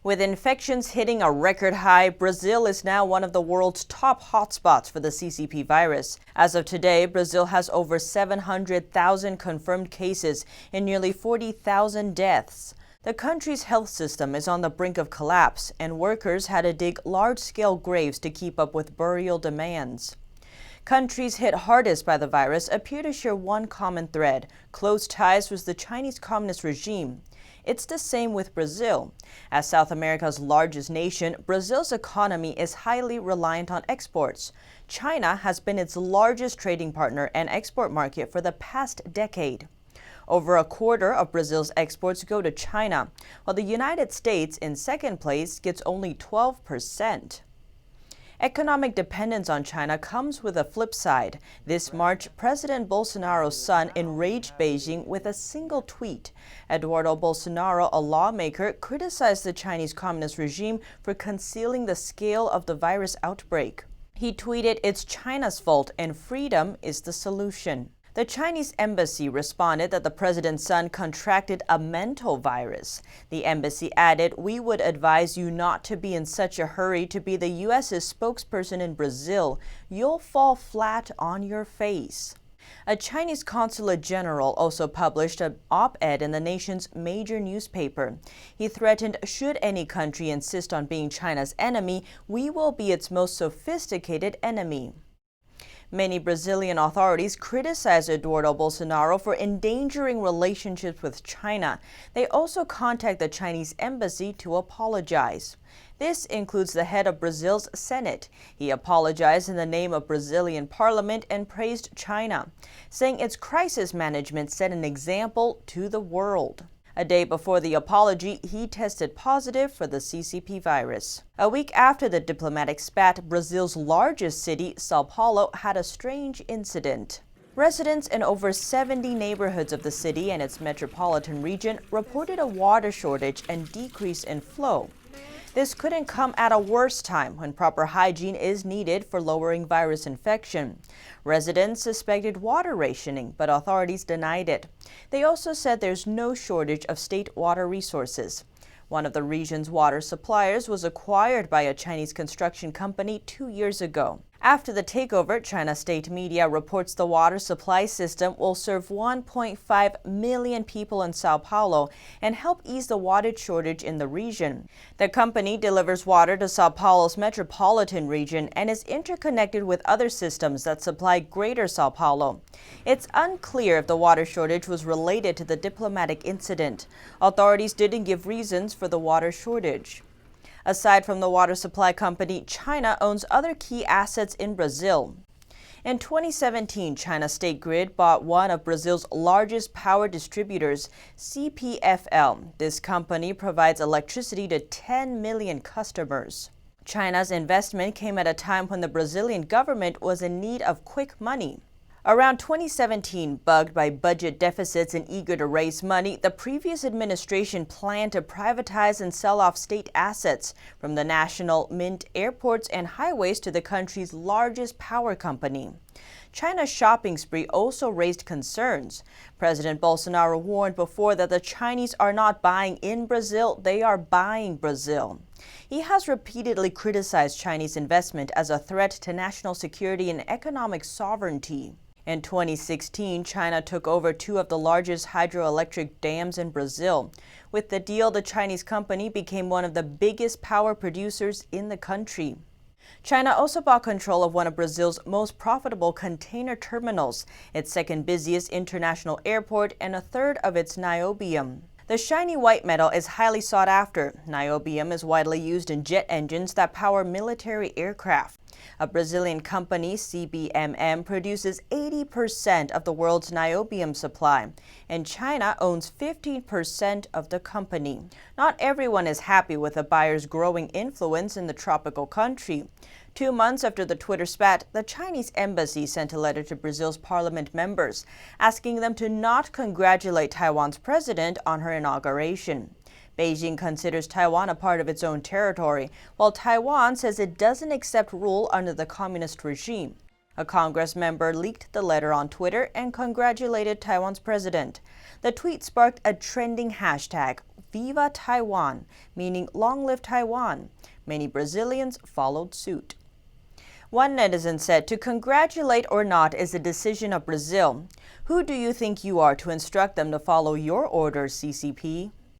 With infections hitting a record high, Brazil is now one of the world's top hotspots for the CCP virus. As of today, Brazil has over 700,000 confirmed cases and nearly 40,000 deaths. The country's health system is on the brink of collapse, and workers had to dig large-scale graves to keep up with burial demands. Countries hit hardest by the virus appear to share one common thread: close ties with the Chinese Communist regime. It's the same with Brazil. As South America's largest nation, Brazil's economy is highly reliant on exports. China has been its largest trading partner and export market for the past decade. Over a quarter of Brazil's exports go to China, while the United States, in second place, gets only 12%. Economic dependence on China comes with a flip side. This March, President Bolsonaro's son enraged Beijing with a single tweet. Eduardo Bolsonaro, a lawmaker, criticized the Chinese Communist regime for concealing the scale of the virus outbreak. He tweeted, "It's China's fault and freedom is the solution." The Chinese embassy responded that the president's son contracted a mental virus. The embassy added, "We would advise you not to be in such a hurry to be the U.S.'s spokesperson in Brazil. You'll fall flat on your face." A Chinese consulate general also published an op-ed in the nation's major newspaper. He threatened, "Should any country insist on being China's enemy, we will be its most sophisticated enemy." Many Brazilian authorities criticize Eduardo Bolsonaro for endangering relationships with China. They also contact the Chinese embassy to apologize. This includes the head of Brazil's Senate. He apologized in the name of Brazilian parliament and praised China, saying its crisis management set an example to the world. A day before the apology, he tested positive for the CCP virus. A week after the diplomatic spat, Brazil's largest city, Sao Paulo, had a strange incident. Residents in over 70 neighborhoods of the city and its metropolitan region reported a water shortage and decrease in flow. This couldn't come at a worse time when proper hygiene is needed for lowering virus infection. Residents suspected water rationing, but authorities denied it. They also said there's no shortage of state water resources. One of the region's water suppliers was acquired by a Chinese construction company 2 years ago. After the takeover, China state media reports the water supply system will serve 1.5 million people in Sao Paulo and help ease the water shortage in the region. The company delivers water to Sao Paulo's metropolitan region and is interconnected with other systems that supply greater Sao Paulo. It's unclear if the water shortage was related to the diplomatic incident. Authorities didn't give reasons for the water shortage. Aside from the water supply company, China owns other key assets in Brazil. In 2017, China State Grid bought one of Brazil's largest power distributors, CPFL. This company provides electricity to 10 million customers. China's investment came at a time when the Brazilian government was in need of quick money. Around 2017, bugged by budget deficits and eager to raise money, the previous administration planned to privatize and sell off state assets, from the national mint, airports, and highways to the country's largest power company. China's shopping spree also raised concerns. President Bolsonaro warned before that the Chinese are not buying in Brazil, they are buying Brazil. He has repeatedly criticized Chinese investment as a threat to national security and economic sovereignty. In 2016, China took over two of the largest hydroelectric dams in Brazil. With the deal, the Chinese company became one of the biggest power producers in the country. China also bought control of one of Brazil's most profitable container terminals, its second busiest international airport, and a third of its niobium. The shiny white metal is highly sought after. Niobium is widely used in jet engines that power military aircraft. A Brazilian company, CBMM, produces 80% of the world's niobium supply, and China owns 15% of the company. Not everyone is happy with the buyer's growing influence in the tropical country. 2 months after the Twitter spat, the Chinese embassy sent a letter to Brazil's parliament members, asking them to not congratulate Taiwan's president on her inauguration. Beijing considers Taiwan a part of its own territory, while Taiwan says it doesn't accept rule under the communist regime. A Congress member leaked the letter on Twitter and congratulated Taiwan's president. The tweet sparked a trending hashtag, Viva Taiwan, meaning long live Taiwan. Many Brazilians followed suit. One netizen said, to congratulate or not is the decision of Brazil. Who do you think you are to instruct them to follow your orders, CCP?